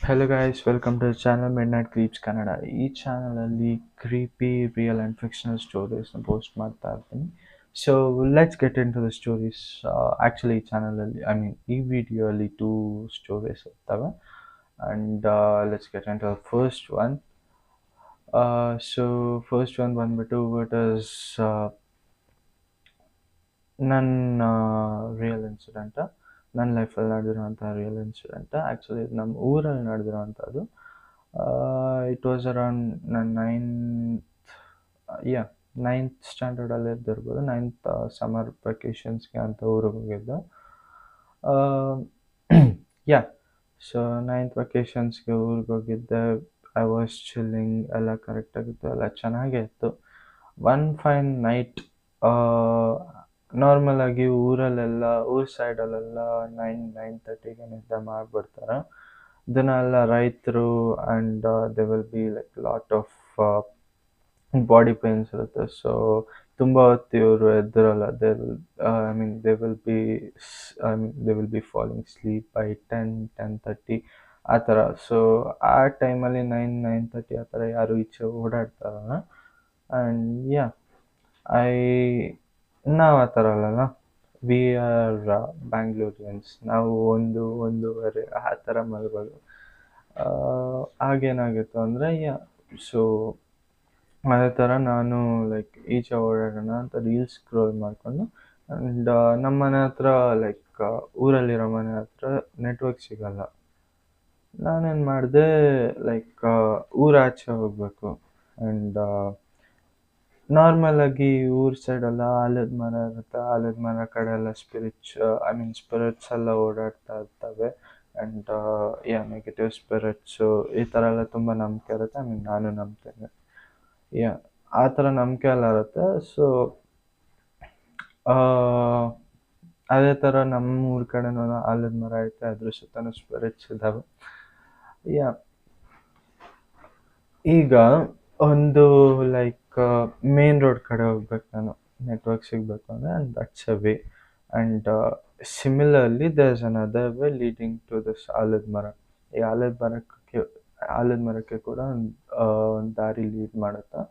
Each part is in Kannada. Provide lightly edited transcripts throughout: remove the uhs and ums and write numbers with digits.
Hello guys, welcome to the channel Midnight Creeps Kannada. ಈ ಚಾನಲಲ್ಲಿ ಕ್ರೀಪಿ ರಿಯಲ್ ಆ್ಯಂಡ್ ಫಿಕ್ಷನಲ್ ಸ್ಟೋರೀಸ್ನ ಪೋಸ್ಟ್ ಮಾಡ್ತಾ ಇರ್ತೀನಿ. So let's get into the stories. Actually ಈ ಚಾನಲಲ್ಲಿ ಈ ವಿಡಿಯೋಲಿ ಟೂ ಸ್ಟೋರೀಸ್ ಇರ್ತವೆ and let's get into the first one. So first one ಬಂದ್ಬಿಟ್ಟು ಇಟ್ ಇಸ್ ನನ್ನ ರಿಯಲ್ ಇನ್ಸಿಡೆಂಟ, ನನ್ನ ಲೈಫಲ್ಲಿ ನಡೆದಿರೋಂಥ ರಿಯಲ್ ಇನ್ಸಿಡೆಂಟ. ಆ್ಯಕ್ಚುಲಿ ನಮ್ಮ ಊರಲ್ಲಿ ನಡೆದಿರೋವಂಥದ್ದು. ಇಟ್ ವಾಸ್ ಅರೌಂಡ್ ನನ್ನ ನೈನ್ತ್ ಸ್ಟ್ಯಾಂಡರ್ಡಲ್ಲಿ ಇದ್ದಿರ್ಬೋದು. ನೈನ್ತ್ ಸಮ್ಮರ್ ವೆಕೇಷನ್ಸ್ಗೆ ಅಂತ ಊರಿಗೆ ಹೋಗಿದ್ದೆ. ಯಾ ಸೊ ನೈನ್ತ್ ವೆಕೇಷನ್ಸ್ಗೆ ಊರಿಗೆ ಹೋಗಿದ್ದೆ. ಐ ವಾಸ್ ಚಿಲ್ಲಿಂಗ್, ಎಲ್ಲ ಕರೆಕ್ಟಾಗಿತ್ತು, ಎಲ್ಲ ಚೆನ್ನಾಗೇ ಇತ್ತು. ಒನ್ ಫೈನ್ ನೈಟ್, ನಾರ್ಮಲಾಗಿ ಊರಲ್ಲೆಲ್ಲ ಊರ ಸೈಡಲ್ಲೆಲ್ಲ 9-9:30ಗೆ ನಿದ್ದೆ ಮಾಡಿಬಿಡ್ತಾರೆ. ಇದನ್ನೆಲ್ಲ ರೈತರು and they will be like lot of body pains ಇರುತ್ತೆ. ಸೊ ತುಂಬ ಹೊತ್ತು ಇವರು ಎದ್ದಿರಲ್ಲ. They will be falling sleep by 10-10:30 ಆ ಥರ. ಸೊ ಆ ಟೈಮಲ್ಲಿ 9-9:30 ಆ ಥರ ಯಾರು ಈಚೆ ಓಡಾಡ್ತಾರಲ್ಲ. ಆ್ಯಂಡ್ ನಾವು ಆ ಥರ ಅಲ್ಲಲ್ಲ, ವಿ ಆರ್ ಬ್ಯಾಂಗ್ಳೂರಿಯನ್ಸ್. ನಾವು ಒಂದೂವರೆ ಆ ಥರ ಮಲಗೋದು. ಆಗೇನಾಗಿತ್ತು ಅಂದರೆ ಸೊ ಅದೇ ಥರ ನಾನು ಲೈಕ್ ಈಚೆ ಓಡಾಡೋಣ ಅಂತ ರೀಲ್ಸ್ ಸ್ಕ್ರೋಲ್ ಮಾಡಿಕೊಂಡು, ಆ್ಯಂಡ್ ನಮ್ಮ ಮನೆ ಹತ್ರ ಲೈಕ್ ಊರಲ್ಲಿರೋ ಮನೆ ಹತ್ರ ನೆಟ್ವರ್ಕ್ ಸಿಗಲ್ಲ. ನಾನೇನು ಮಾಡಿದೆ, ಲೈಕ್ ಊರಾಚೆ ಹೋಗಬೇಕು. ಆ್ಯಂಡ್ ನಾರ್ಮಲಾಗಿ ಊರ ಸೈಡೆಲ್ಲ ಆಲದ ಮರ ಇರುತ್ತೆ. ಆಲದ ಮರ ಕಡೆ ಎಲ್ಲ ಸ್ಪಿರಿಟ್ಸ್ ಎಲ್ಲ ಓಡಾಡ್ತಾ ಇರ್ತವೆ. ಆ್ಯಂಡ್ ನೆಗೆಟಿವ್ ಸ್ಪಿರಿಟ್ಸು ಈ ಥರ ಎಲ್ಲ ತುಂಬ ನಂಬಿಕೆ ಇರುತ್ತೆ. ನಾನು ನಂಬ್ತೇನೆ. ಆ ಥರ ನಂಬಿಕೆ ಎಲ್ಲ ಇರುತ್ತೆ. ಸೊ ಅದೇ ಥರ ನಮ್ಮ ಊರ ಕಡೆನೂ ಆಲದ ಮರ ಐತೆ, ಅದ್ರ ಸುತ್ತಲೂ ಸ್ಪಿರಿಟ್ಸ್ ಇದ್ದಾವೆ. ಈಗ ಒಂದು ಲೈಕ್ ಮೇನ್ ರೋಡ್ ಕಡೆ ಹೋಗ್ಬೇಕು ನಾನು, ನೆಟ್ವರ್ಕ್ ಸಿಗಬೇಕು ಅಂದರೆ, and that's a way. And similarly there is another way leading to this ಆಲದ ಮರ. ಈ ಆಲದ ಮರಕ್ಕೆ ಕೂಡ ಒಂದು ದಾರಿ ಲೀಡ್ ಮಾಡುತ್ತಾ.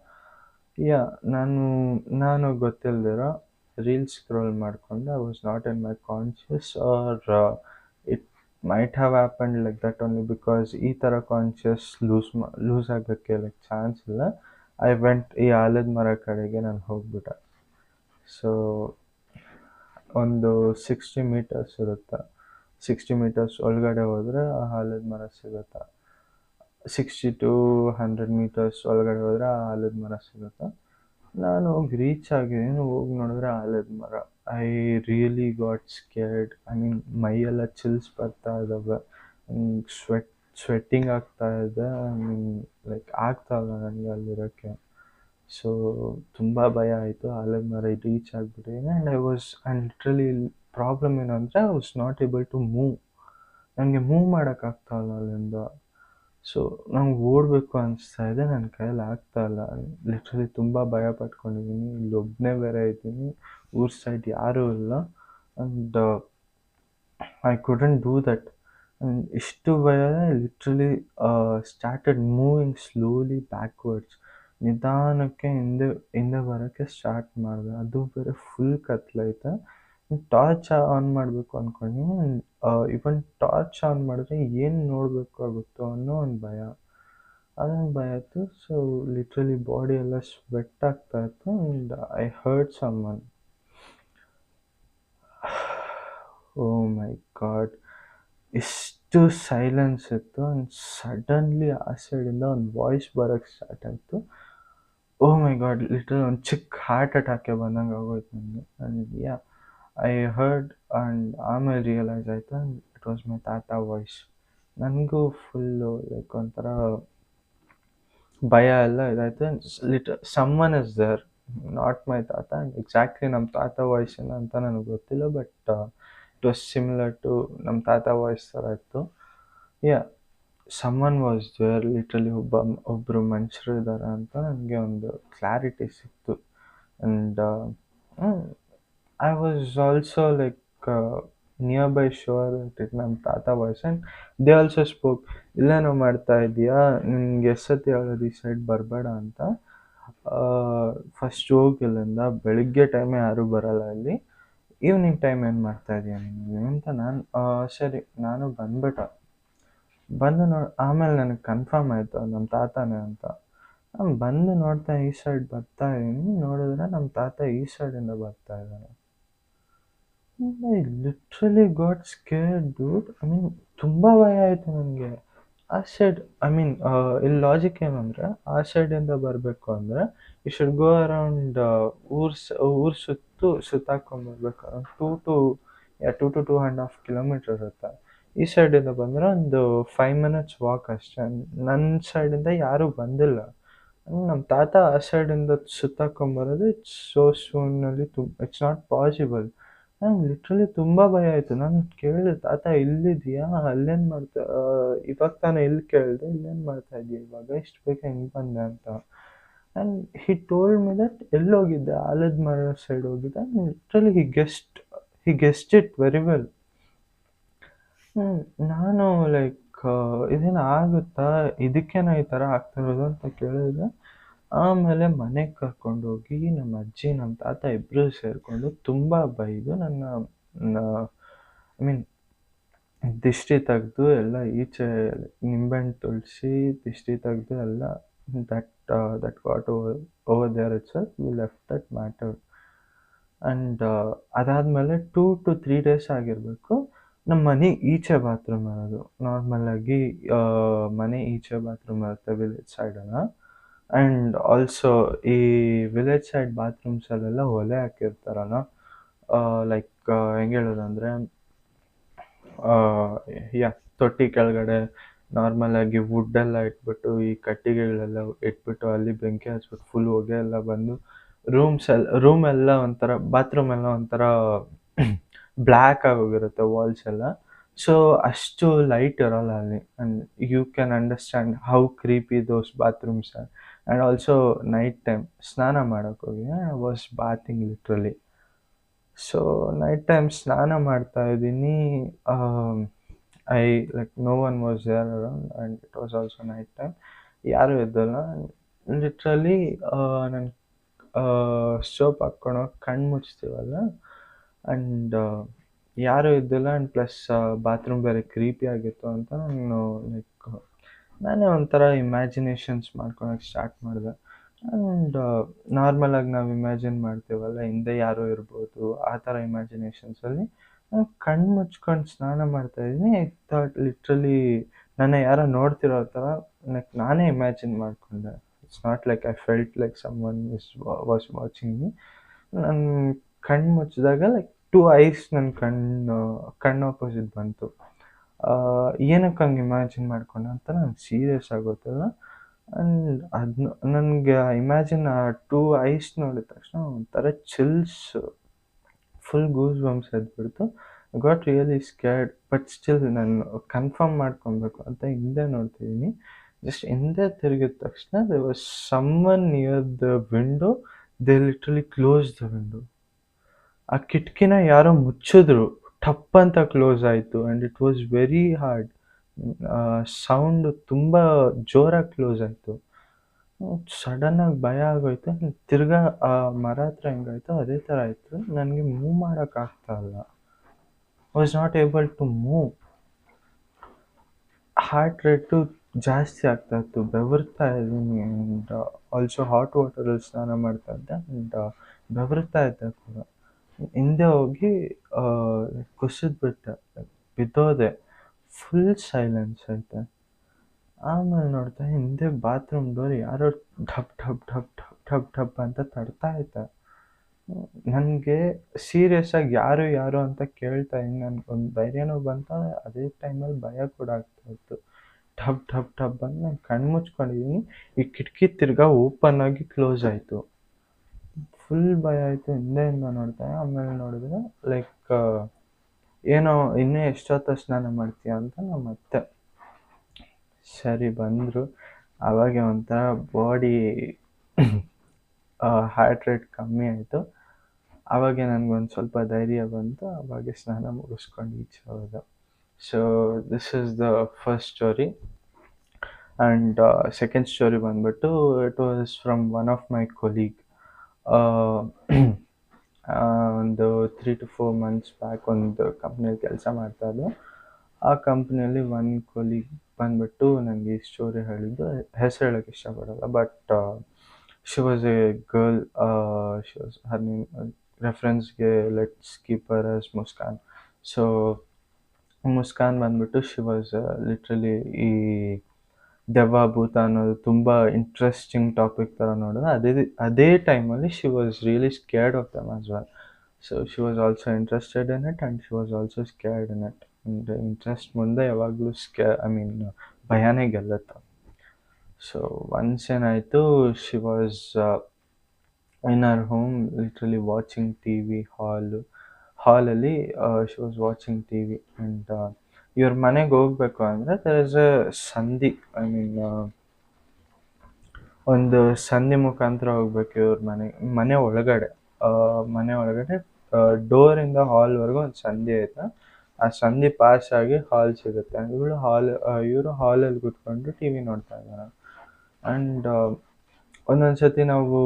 ನಾನು ಗೊತ್ತಿಲ್ದಿರೋ ರೀಲ್ಸ್ ಸ್ಕ್ರೋಲ್ ಮಾಡಿಕೊಂಡು, I was not in my conscious, or it might have happened like that only, because ಈ ಥರ ಕಾನ್ಷಿಯಸ್ ಲೂಸ್ ಆಗೋಕ್ಕೆ ಲೈಕ್ ಚಾನ್ಸ್ ಇಲ್ಲ. ಐ ವೆಂಟ್ ಈ ಆಲದ ಮರ ಕಡೆಗೆ ನಾನು ಹೋಗ್ಬಿಟ್ಟೆ. ಸೊ ಒಂದು 60 ಮೀಟರ್ಸ್ ಇರುತ್ತೆ. 60 ಮೀಟರ್ಸ್ ಒಳಗಡೆ ಹೋದರೆ ಆ ಆಲದ ಮರ ಸಿಗುತ್ತೆ. 60 to 100 ಮೀಟರ್ಸ್ ಒಳಗಡೆ ಹೋದರೆ ಆ ಆಲದ ಮರ ಸಿಗುತ್ತೆ. ನಾನು ಹೋಗಿ ರೀಚ್ ಆಗಿದ್ದೀನಿ. ಹೋಗಿ ನೋಡಿದ್ರೆ ಆಲದ ಮರ. I really got scared. ಮೈಯೆಲ್ಲ ಚಿಲ್ಸ್ ಬರ್ತಾ ಇದ್ದಾವೆ, ಸ್ವೆಟ್ಟಿಂಗ್ ಆಗ್ತಾ ಇದೆ. ಲೈಕ್ ಆಗ್ತಾಯಿಲ್ಲ ನನಗೆ ಅಲ್ಲಿರೋಕ್ಕೆ. ಸೊ ತುಂಬ ಭಯ ಆಯಿತು. ಆಲದ ಮರ ರೀಚ್ ಆಗಿಬಿಟ್ಟಿದ್ದೀನಿ. ಆ್ಯಂಡ್ ಲಿಟ್ರಲಿ ಪ್ರಾಬ್ಲಮ್ ಏನು ಅಂದರೆ, I was not able to move. ನನಗೆ ಮೂವ್ ಮಾಡೋಕ್ಕಾಗ್ತಾಯಿಲ್ಲ ಅಲ್ಲಿಂದ. ಸೊ ನಂಗೆ ಓಡಬೇಕು ಅನಿಸ್ತಾ ಇದೆ, ನನ್ನ ಕೈಯಲ್ಲಿ ಆಗ್ತಾಯಿಲ್ಲ. ಲಿಟ್ರಲಿ ತುಂಬ ಭಯ ಪಟ್ಕೊಂಡಿದ್ದೀನಿ. ಇಲ್ಲೊಬ್ಬನೇ ಬೇರೆ ಇದ್ದೀನಿ, ಊರ ಸೈಡ್ ಯಾರೂ ಇಲ್ಲ. And I couldn't do that. ಇಷ್ಟು ಭಯ literally started moving slowly backwards. ನಿಧಾನಕ್ಕೆ ಹಿಂದೆ ಬರೋಕ್ಕೆ ಸ್ಟಾರ್ಟ್ ಮಾಡಿದೆ. ಅದು ಬೇರೆ ಫುಲ್ ಕತ್ಲೈತೆ. ಟಾರ್ಚ್ ಆನ್ ಮಾಡಬೇಕು ಅಂದ್ಕೊಂಡಿದ್ದೀನಿ. ಇವನ್ ಟಾರ್ಚ್ ಆನ್ ಮಾಡಿದ್ರೆ ಏನು ನೋಡಬೇಕು ಆಗುತ್ತೋ ಅನ್ನೋ ಒಂದು ಭಯ. ಅದೊಂದು ಭಯ ಇತ್ತು. ಸೊ ಲಿಟ್ರಲಿ ಬಾಡಿ ಎಲ್ಲ ಸ್ವೆಟ್ ಆಗ್ತಾಯಿತ್ತು. And I heard someone. Oh my god, ಎಷ್ಟು ಸೈಲೆನ್ಸ್ ಇತ್ತು. ಆ್ಯಂಡ್ ಸಡನ್ಲಿ ಆ ಸೈಡಿಂದ ಒಂದು ವಾಯ್ಸ್ ಬರೋಕ್ಕೆ ಸ್ಟಾರ್ಟ್ ಆಯಿತು. ಓ ಮೈ ಗಾಡ್, ಲಿಟ್ರಲಿ ಒಂದು ಚಿಕ್ಕ ಹಾರ್ಟ್ ಅಟ್ಯಾಕೆ ಬಂದಂಗೆ ಆಗೋಯ್ತು ನನಗೆ. ಆ್ಯಂಡ್ ಐ ಹರ್ಡ್, ಆ್ಯಂಡ್ ಆಮೇಲೆ ರಿಯಲೈಸ್ ಆಯಿತು, ಆ್ಯಂಡ್ ಇಟ್ ವಾಸ್ ಮೈ ತಾತ ವಾಯ್ಸ್. ನನಗೂ ಫುಲ್ಲು ಲೈಕ್ ಒಂಥರ ಭಯ ಎಲ್ಲ ಇದಾಯಿತು. Someone is there, not my ತಾತ. ಎಕ್ಸಾಕ್ಟ್ಲಿ ನಮ್ಮ ತಾತ ವಾಯ್ಸಿನ ಅಂತ ನನಗೆ ಗೊತ್ತಿಲ್ಲ, but it was similar to ನಮ್ಮ ತಾತ ವಾಯ್ಸ್ ಥರ ಇತ್ತು. Summon was there. ಲಿಟ್ರಲಿ ಒಬ್ಬರು ಮನುಷ್ಯರು ಇದ್ದಾರೆ ಅಂತ ನನಗೆ ಒಂದು ಕ್ಲಾರಿಟಿ ಸಿಕ್ತು. And I was also like near by sure it ನಮ್ಮ ತಾತ voice. And they also spoke. ಇಲ್ಲೇನೋ ಮಾಡ್ತಾ ಇದೀಯಾ, ನಿನ್ಗೆ ಎಷ್ಟು ಸತಿ ಹೇಳೋದು ಈ ಸೈಡ್ ಬರಬೇಡ ಅಂತ. ಫಸ್ಟ್ ಹೋಗ್ ಇಲ್ಲಿಂದ, ಬೆಳಿಗ್ಗೆ ಟೈಮ್ ಯಾರೂ ಬರಲ್ಲ ಇಲ್ಲಿ, ಈವ್ನಿಂಗ್ ಟೈಮ್ ಏನು ಮಾಡ್ತಾ ಇದೀಯ ನೀನು ಅಂತ. ನಾನು ಸರಿ ನಾನು ಬಂದ್ಬಿಟ್ಟೆ. ಬಂದು ಆಮೇಲೆ ನನಗೆ ಕನ್ಫರ್ಮ್ ಆಯಿತು ನಮ್ಮ ತಾತನೇ ಅಂತ. ನಾನು ಬಂದು ನೋಡ್ತಾ ಈ ಸೈಡ್ ಬರ್ತಾ ಇದೀನಿ, ನೋಡಿದ್ರೆ ನಮ್ಮ ತಾತ ಈ ಸೈಡಿಂದ ಬರ್ತಾ ಇದ್ದಾನೆ. I literally got scared dude. I mean ತುಂಬ ಭಯ ಆಯಿತು ನನಗೆ. ಆ ಸೈಡ್ ಐ ಮೀನ್ ಇಲ್ಲಿ ಲಾಜಿಕ್ ಏನು ಅಂದರೆ, ಆ ಸೈಡಿಂದ ಬರಬೇಕು ಅಂದರೆ ಯು ಶುಡ್ ಗೋ ಅರೌಂಡ್ ಊರು ಸುತ್ತಾಕೊಂಡ್ಬರ್ಬೇಕು. 2 to 2.5 kilometers ಇರುತ್ತೆ. ಈ ಸೈಡಿಂದ ಬಂದರೆ ಒಂದು 5 minutes ವಾಕ್ ಅಷ್ಟೇ. ನನ್ನ ಸೈಡಿಂದ ಯಾರೂ ಬಂದಿಲ್ಲ. ನಮ್ಮ ತಾತ ಆ ಸೈಡಿಂದ ಸುತ್ತಾಕೊಂಬರೋದು ಇಟ್ಸ್ ಸೋ ಸೂನಲ್ಲಿ ಇಟ್ಸ್ ನಾಟ್ ಪಾಸಿಬಲ್. ನಂಗೆ ಲಿಟ್ರಲಿ ತುಂಬ ಭಯ ಆಯಿತು. ನಾನು ಕೇಳಿದೆ, ತಾತ ಇಲ್ಲಿದೆಯಾ, ಅಲ್ಲೇನು ಮಾಡ್ತಾ ಇವಾಗ ತಾನೇ ಇಲ್ಲಿ ಕೇಳಿದೆ, ಇಲ್ಲೇನು ಮಾಡ್ತಾ ಇದೀಯ ಇವಾಗ, ಇಷ್ಟು ಬೇಗ ಹೆಂಗೆ ಬಂದೆ ಅಂತ. And he told me that ಎಲ್ಲೋಗಿದ್ದೆ, ಆಲದ ಮರ ಸೈಡ್ ಹೋಗಿದ್ದೆ. Literally he guessed it very well. ನಾನು ಲೈಕ್ ಇದೇನು ಆಗುತ್ತಾ, ಇದಕ್ಕೇನ ಈ ಥರ ಆಗ್ತಿರೋದು ಅಂತ ಕೇಳಿದ್ರೆ, ಆಮೇಲೆ ಮನೆಗೆ ಕರ್ಕೊಂಡೋಗಿ ನಮ್ಮ ಅಜ್ಜಿ ನಮ್ಮ ತಾತ ಇಬ್ಬರೂ ಸೇರಿಕೊಂಡು ತುಂಬ ಬೈದು ನನ್ನ ಐ ಮೀನ್ ದಿಷ್ಟಿ ತೆಗೆದು ಎಲ್ಲ ಈಚೆ ನಿಂಬೆಹಣ್ಣು ತುಳಸಿ ದಿಷ್ಟಿ ತೆಗೆದು ಎಲ್ಲ that got over there it's we left that matter. And ಅದಾದಮೇಲೆ 2 to 3 days ಆಗಿರಬೇಕು, ನಮ್ಮ ಮನೆ ಈಚೆ ಬಾತ್ರೂಮ್ ಇರೋದು. ನಾರ್ಮಲಾಗಿ ಮನೆ ಈಚೆ ಬಾತ್ರೂಮ್ ಇರುತ್ತೆ ವಿಲೇಜ್ ಸೈಡಲ್ಲ. ಆ್ಯಂಡ್ ಆಲ್ಸೋ ಈ ವಿಲೇಜ್ ಸೈಡ್ ಬಾತ್ರೂಮ್ಸಲ್ಲೆಲ್ಲ ಒಲೆ ಹಾಕಿರ್ತಾರಲ್ಲ, ಲೈಕ್ ಹೆಂಗೆ ಹೇಳೋದಂದರೆ, ತೊಟ್ಟಿ ಕೆಳಗಡೆ ನಾರ್ಮಲಾಗಿ ವುಡ್ಡೆಲ್ಲ ಇಟ್ಬಿಟ್ಟು, ಈ ಕಟ್ಟಿಗೆಗಳೆಲ್ಲ ಇಟ್ಬಿಟ್ಟು ಅಲ್ಲಿ ಬೆಂಕಿ ಹಚ್ಬಿಟ್ಟು ಫುಲ್ ಹೊಗೆ ಎಲ್ಲ ಬಂದು ರೂಮೆಲ್ಲ ಒಂಥರ ಬಾತ್ರೂಮ್ ಎಲ್ಲ ಒಂಥರ ಬ್ಲ್ಯಾಕ್ ಆಗೋಗಿರುತ್ತೆ ವಾಲ್ಸ್ ಎಲ್ಲ. ಸೊ ಅಷ್ಟು ಲೈಟ್ ಇರೋಲ್ಲ ಅಲ್ಲಿ. And you can understand how creepy those bathrooms are. And also night time ಸ್ನಾನ ಮಾಡೋಕ್ಕೆ ಹೋಗಿ I was bathing literally. So night time ಸ್ನಾನ ಮಾಡ್ತಾ ಇದ್ದೀನಿ. Like no one was there around and it was also night time. ಯಾರೂ ಇದ್ದಲ್ಲ. ಲಿಟ್ರಲಿ ನಾನು ಸೋಪ್ ಹಾಕ್ಕೊಂಡೋಗಿ ಕಣ್ಣು ಮುಚ್ತೀವಲ್ಲ, ಆ್ಯಂಡ್ ಯಾರೂ ಇದ್ದಿಲ್ಲ. ಆ್ಯಂಡ್ ಪ್ಲಸ್ ಬಾತ್ರೂಮ್ ಬೇರೆ ಕ್ರೀಪಿ ಆಗಿತ್ತು ಅಂತ ನಾನು ಲೈಕ್ ನಾನೇ ಒಂಥರ ಇಮ್ಯಾಜಿನೇಷನ್ಸ್ ಮಾಡ್ಕೊಳಕ್ಕೆ ಸ್ಟಾರ್ಟ್ ಮಾಡಿದೆ. ಆ್ಯಂಡ್ ನಾರ್ಮಲಾಗಿ ನಾವು ಇಮ್ಯಾಜಿನ್ ಮಾಡ್ತೀವಲ್ಲ, ಹಿಂದೆ ಯಾರೋ ಇರ್ಬೋದು, ಆ ಥರ ಇಮ್ಯಾಜಿನೇಷನ್ಸಲ್ಲಿ ನಾನು ಕಣ್ಣು ಮುಚ್ಕೊಂಡು ಸ್ನಾನ ಮಾಡ್ತಾಯಿದ್ದೀನಿ. ಐ ಥಾಟ್ ಲಿಟ್ರಲಿ ನನ್ನ ಯಾರೋ ನೋಡ್ತಿರೋ ಥರ ಲೈಕ್ ನಾನೇ ಇಮ್ಯಾಜಿನ್ ಮಾಡಿಕೊಂಡೆ. It's not like I felt like someone was watching me. ನಾನು ಕಣ್ಣು ಮುಚ್ಚಿದಾಗ ಲೈಕ್ 2 eyes ನನ್ನ ಕಣ್ಣು ಆಪೋಸಿಟ್ ಬಂತು. ಏನಕ್ಕೆ ಹಂಗೆ ಇಮ್ಯಾಜಿನ್ ಮಾಡಿಕೊಂಡೆ ಅಂತ ನಂಗೆ ಸೀರಿಯಸ್ ಆಗಿ ಗೊತ್ತಿಲ್ಲ. ಆ್ಯಂಡ್ ಅದನ್ನ ನನಗೆ ಇಮ್ಯಾಜಿನ್ ಆ 2 eyes ನೋಡಿದ ತಕ್ಷಣ ಒಂಥರ ಚಿಲ್ಸ್, ಫುಲ್ ಗೂಸ್ ಬಂಪ್ಸ್ ಎದ್ಬಿಡ್ತು. I got really scared. But still ನಾನು ಕನ್ಫರ್ಮ್ ಮಾಡ್ಕೊಬೇಕು ಅಂತ ಹಿಂದೆ ನೋಡ್ತಿದ್ದೀನಿ. ಜಸ್ಟ್ ಹಿಂದೆ ತಿರುಗಿದ ತಕ್ಷಣ there was someone near the window. They literally close the window. ಆ ಕಿಟಕಿನ ಯಾರೋ ಮುಚ್ಚಿದ್ರು, ಟಪ್ ಅಂತ ಕ್ಲೋಸ್ ಆಯಿತು. And it was very hard. Sound ತುಂಬ ಜೋರಾಗಿ ಕ್ಲೋಸ್ ಆಯಿತು. ಸಡನ್ನಾಗಿ ಭಯ ಆಗೋಯ್ತು. ತಿರ್ಗಾ ಆ ಮರ ಹತ್ರ ಹೆಂಗಾಯ್ತು ಅದೇ ಥರ ಆಯಿತು. ನನಗೆ ಮೂವ್ ಮಾಡೋಕ್ಕಾಗ್ತಾಯಿಲ್ಲ. I was not able to move. Heart rate ಜಾಸ್ತಿ ಆಗ್ತಾಯಿತ್ತು, ಬೆವರ್ತಾ ಇದ್ದೀನಿ. ಆ್ಯಂಡ್ ಆಲ್ಸೋ ಹಾಟ್ ವಾಟರಲ್ಲಿ ಸ್ನಾನ ಮಾಡ್ತಾ ಇದ್ದೆ. ಆ್ಯಂಡ್ ಬೆವರ್ತಾ ಇದ್ದೆ ಕೂಡ. ಹಿಂದೆ ಹೋಗಿ ಕುಸಿದ್ಬಿಟ್ಟೆ, ಬಿದ್ದೋದೆ. ಫುಲ್ ಸೈಲೆನ್ಸ್ ಐತೆ. ಆಮೇಲೆ ನೋಡ್ತಾ ಹಿಂದೆ ಬಾತ್ರೂಮ್ ಡೋರ್ ಯಾರೋ Duff Duff Duff Duff Duff Duff ಅಂತ ತಡ್ತಾ ಐತೆ. ನನಗೆ ಸೀರಿಯಸ್ಸಾಗಿ ಯಾರು ಅಂತ ಕೇಳ್ತಾ ಇದ್ದೀನಿ. ನನಗೊಂದು ಧೈರ್ಯನೂ ಬಂತ, ಅದೇ ಟೈಮಲ್ಲಿ ಭಯ ಕೂಡ ಆಗ್ತಾಯಿತ್ತು. ಢಪ್ ಢಪ್ ಢಪ್ ಅಂತ ನಾನು ಕಣ್ಣು ಮುಚ್ಕೊಂಡಿದ್ದೀನಿ. ಈ ಕಿಟಕಿ ತಿರ್ಗಾ ಓಪನ್ ಆಗಿ ಕ್ಲೋಸ್ ಆಯಿತು. ಫುಲ್ ಭಯ ಆಯಿತು. ಹಿಂದೆಯಿಂದ ನೋಡ್ದೆ. ಆಮೇಲೆ ನೋಡಿದ್ರೆ ಲೈಕ್ ಏನೋ ಇನ್ನೂ ಎಷ್ಟೊತ್ತು ಸ್ನಾನ ಮಾಡ್ತೀಯ ಅಂತ ನಮ್ಮ ಅತ್ತೆ ಸರಿ ಬಂದರು. ಆವಾಗ ಒಂಥರ ಬಾಡಿ ಹಾರ್ಟ್ ರೇಟ್ ಕಮ್ಮಿ ಆಯಿತು. ಆವಾಗ ನನಗೊಂದು ಸ್ವಲ್ಪ ಧೈರ್ಯ ಬಂತು. ಆವಾಗ ಸ್ನಾನ ಮುಗಿಸ್ಕೊಂಡು ಈಚೆ ಹೋದೆ. So this is the first story. And second story ಬಂದ್ಬಿಟ್ಟು it was from one of my colleague. ಒಂದು 3 to 4 months ಬ್ಯಾಕ್ ಒಂದು ಕಂಪ್ನಿಯಲ್ಲಿ ಕೆಲಸ ಮಾಡ್ತಾಯಿದ್ದೆ. ಆ ಕಂಪ್ನಿಯಲ್ಲಿ ಒನ್ ಕೊಲೀಗ್ ಬಂದ್ಬಿಟ್ಟು ನನಗೆ ಈ ಸ್ಟೋರಿ ಹೇಳಿದ್ದು. ಹೆಸರು ಹೇಳೋಕ್ಕೆ ಇಷ್ಟಪಡಲ್ಲ, but she was a girl. She was her name, ರೆಫರೆನ್ಸ್ಗೆ let's keep her as Muskan. So Muskan ಬಂದ್ಬಿಟ್ಟು ಶಿ ವಾಸ್ ಲಿಟ್ರಲಿ ಈ ದೆವ್ವ ಭೂತ ಅನ್ನೋದು ತುಂಬ ಇಂಟ್ರೆಸ್ಟಿಂಗ್ ಟಾಪಿಕ್ ಥರ ನೋಡಿದ್ರೆ, ಅದೇ ಟೈಮಲ್ಲಿ she was really scared of them as well. So she was also interested in it and she was also scared in it. ಅಂದರೆ ಇಂಟ್ರೆಸ್ಟ್ ಮುಂದೆ ಯಾವಾಗಲೂ ಭಯನೇ ಗೆಲ್ಲುತ್ತೆ. ಸೊ ಒನ್ಸ್ ಏನಾಯಿತು, she was in our home literally watching T V. ಹಾಲಲ್ಲಿ she was watching T V. And ಇವ್ರ ಮನೆಗೆ ಹೋಗ್ಬೇಕು ಅಂದರೆ ದರ್ ಇಸ್ ಎ ಸಂಧಿ, ಒಂದು ಸಂಧಿ ಮುಖಾಂತರ ಹೋಗ್ಬೇಕು ಇವ್ರ ಮನೆ ಒಳಗಡೆ. ಮನೆ ಒಳಗಡೆ ಡೋರಿಂದ ಹಾಲ್ವರೆಗೂ ಒಂದು ಸಂಧಿ ಐತೆ. ಆ ಸಂಧಿ ಪಾಸ್ ಆಗಿ ಹಾಲ್ ಸಿಗುತ್ತೆ. ಇವರು ಹಾಲಲ್ಲಿ ಕೂತ್ಕೊಂಡು ಟಿ ವಿ ನೋಡ್ತಾ ಇದ್ದಾರೆ. ಆ್ಯಂಡ್ ಒಂದೊಂದು ಸತಿ ನಾವು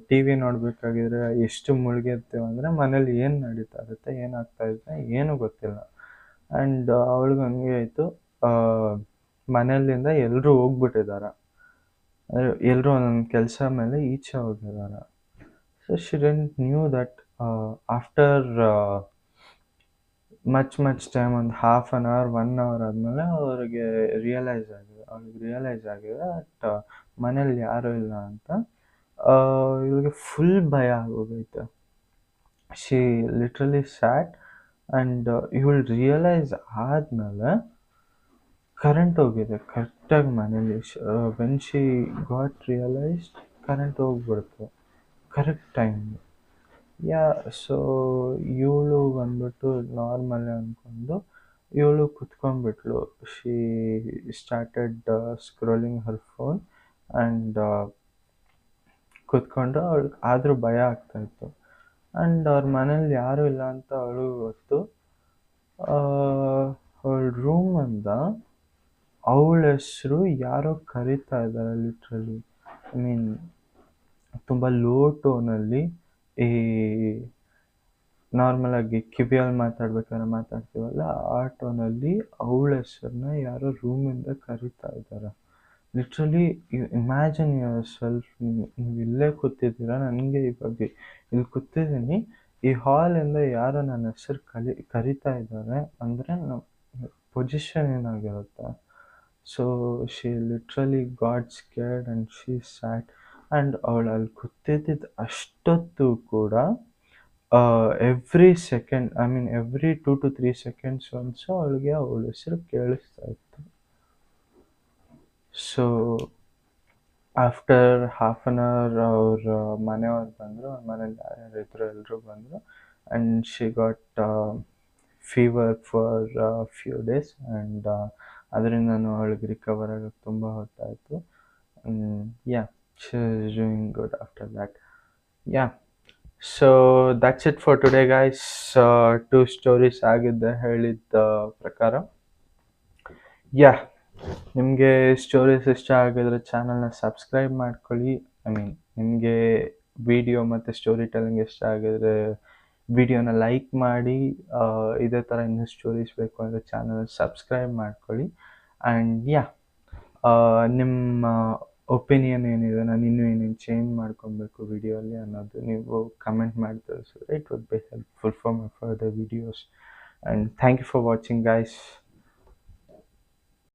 ಟಿ ವಿ ನೋಡಬೇಕಾಗಿದ್ರೆ ಎಷ್ಟು ಮುಳುಗಿರ್ತೀವಿ ಅಂದರೆ ಮನೇಲಿ ಏನು ನಡೀತಾ ಇರುತ್ತೆ, ಏನಾಗ್ತಾ ಇರುತ್ತೆ ಏನೂ ಗೊತ್ತಿಲ್ಲ. ಆ್ಯಂಡ್ ಅವಳಿಗೆ ಹಂಗೆ ಆಯಿತು, ಮನೆಯಲ್ಲಿಂದ ಎಲ್ಲರೂ ಹೋಗ್ಬಿಟ್ಟಿದ್ದಾರೆ. ಎಲ್ಲರೂ ಒಂದೊಂದು ಕೆಲಸ ಮೇಲೆ ಈಚೆ ಹೋಗಿದ್ದಾರೆ. So she didn't knew that after much time, ಒಂದು 1/2 hour 1 hour ಆದಮೇಲೆ ಅವಳಿಗೆ ರಿಯಲೈಸ್ ಆಗಿದೆ ದಟ್ ಮನೇಲಿ ಯಾರೂ ಇಲ್ಲ ಅಂತ. ಇವಳಿಗೆ ಫುಲ್ ಭಯ ಆಗೋಗೈತೆ. ಶಿ ಲಿಟ್ರಲಿ ಸ್ಯಾಟ್ ಆ್ಯಂಡ್ ಇವಳು ರಿಯಲೈಸ್ ಆದಮೇಲೆ ಕರೆಂಟ್ ಹೋಗಿದೆ ಕರೆಕ್ಟಾಗಿ ಮನೇಲಿ. When she got realised current ಹೋಗ್ಬಿಡ್ತು ಕರೆಕ್ಟ್ ಟೈಮ್ಗೆ. ಸೊ ಇವಳು ಬಂದ್ಬಿಟ್ಟು ನಾರ್ಮಲ್ ಅಂದ್ಕೊಂಡು ಇವಳು ಕುತ್ಕೊಂಡ್ಬಿಟ್ಲು. She started scrolling her phone and ಕುತ್ಕೊಂಡು ಅವಳಿಗೆ ಆದರೂ ಭಯ ಆಗ್ತಾಯಿತ್ತು. ಆ್ಯಂಡ್ ಅವ್ರ ಮನೇಲಿ ಯಾರೂ ಇಲ್ಲ ಅಂತ ಅವಳಿಗೆ ಗೊತ್ತು. ಅವಳ ರೂಮಿಂದ ಅವಳ ಹೆಸರು ಯಾರೋ ಕರೀತಾ ಇದ್ದಾರೆ ಲಿಟ್ರಲಿ. ತುಂಬ ಲೋ ಟೋನಲ್ಲಿ, ಈ ನಾರ್ಮಲಾಗಿ ಕಿವಿಯಲ್ಲಿ ಮಾತಾಡ್ತೀವಲ್ಲ ಆ ಟೋನಲ್ಲಿ ಅವಳ ಹೆಸರನ್ನ ಯಾರೋ ರೂಮಿಂದ ಕರೀತಾ ಇದ್ದಾರೆ. ಲಿಟ್ರಲಿ ಇಮ್ಯಾಜಿನ್ ಯುವರ್ ಸೆಲ್ಫ್, ನೀವು ಇಲ್ಲೇ ಕೂತಿದ್ದೀರಾ, ನನಗೆ ಇವಾಗ ಇಲ್ಲಿ ಕೂತಿದ್ದೀನಿ, ಈ ಹಾಲಿಂದ ಯಾರೋ ನನ್ನ ಹೆಸರು ಕರೀತಾ ಇದ್ದಾರೆ ಅಂದರೆ ಪೊಸಿಷನ್ ಏನಾಗಿರುತ್ತೆ. So she literally got scared and she sat. And ಅವಳು ಅಲ್ಲಿ ಕೂತಿದ್ದಿದ್ದು ಅಷ್ಟೊತ್ತು ಕೂಡ every second, every 2 to 3 seconds once ಅವಳಿಗೆ ಅವಳ ಹೆಸರು ಕೇಳಿಸ್ತಾ ಇತ್ತು. ಸೊ ಆಫ್ಟರ್ 1/2 hour ಅವ್ರ ಮನೆಯವ್ರು ಬಂದರು. ಅವ್ರ ಮನೇಲಿ ಯಾರ್ಯಾರು ಇದ್ರು ಎಲ್ಲರೂ ಬಂದರು. And she got fever for few days. And ಅದರಿಂದನೂ ಅವಳಿಗೆ ರಿಕವರ್ ಆಗೋಕ್ಕೆ ತುಂಬ ಹೊತ್ತಾಯಿತು. She is doing good after that. So that's it for today guys. 2 stories ಆಗಿದ್ದೆ ಹೇಳಿದ್ದ ಪ್ರಕಾರ. ನಿಮಗೆ ಸ್ಟೋರೀಸ್ ಇಷ್ಟ ಆಗಿದ್ರೆ ಚಾನಲ್ನ ಸಬ್ಸ್ಕ್ರೈಬ್ ಮಾಡ್ಕೊಳ್ಳಿ. ನಿಮಗೆ ವಿಡಿಯೋ ಮತ್ತು ಸ್ಟೋರಿ ಟೆಲ್ಲಿಂಗ್ ಇಷ್ಟ ಆಗಿದ್ರೆ ವಿಡಿಯೋನ ಲೈಕ್ ಮಾಡಿ. ಇದೇ ಥರ ಇನ್ನೂ ಸ್ಟೋರೀಸ್ ಬೇಕು ಅಂದರೆ ಚಾನಲ್ ಸಬ್ಸ್ಕ್ರೈಬ್ ಮಾಡ್ಕೊಳ್ಳಿ. ಆ್ಯಂಡ್ ನಿಮ್ಮ ಒಪಿನಿಯನ್ ಏನಿದೆ, ನಾನು ಇನ್ನೂ ಏನೇನು ಚೇಂಜ್ ಮಾಡ್ಕೊಬೇಕು ವಿಡಿಯೋಲ್ಲಿ ಅನ್ನೋದು ನೀವು ಕಮೆಂಟ್ ಮಾಡಿ ತಿಳಿಸಿದ್ರೆ it would be helpful for my further videos. And thank you for watching guys.